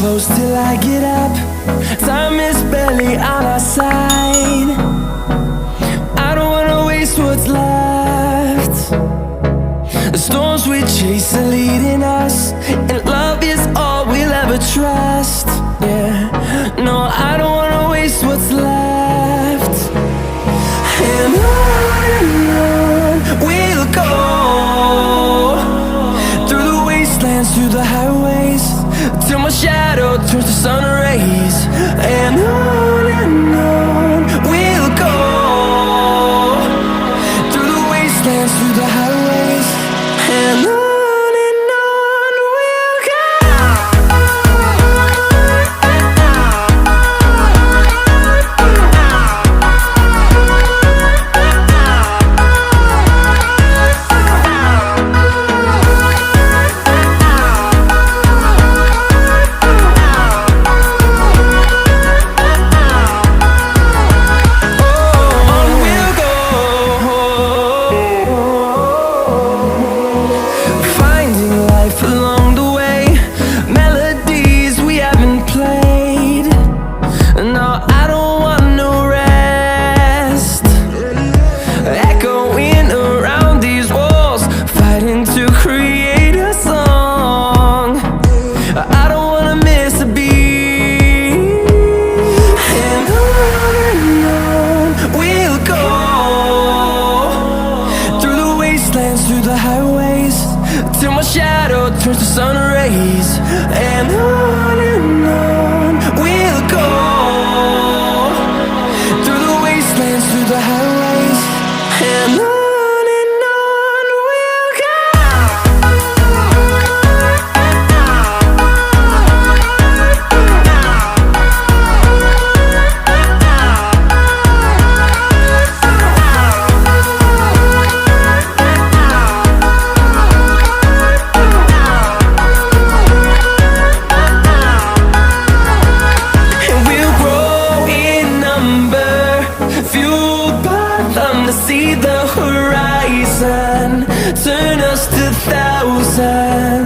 close till I get up. Time is barely on our side. I don't wanna waste what's left. The storms we chase are leading us, and love is all we'll ever trust. Yeah, no, I don't wanna waste what's left. And on we'll go, through the wastelands, through the highways, till my shadow turns to sun rays. And on we'll go, through the wastelands, through the highways, and on we'll go. Through the highways, till my shadow turns to sun rays. And on we'll go, through the wastelands, through the highways, and on we'll go. To see the horizon, turn us to thousands.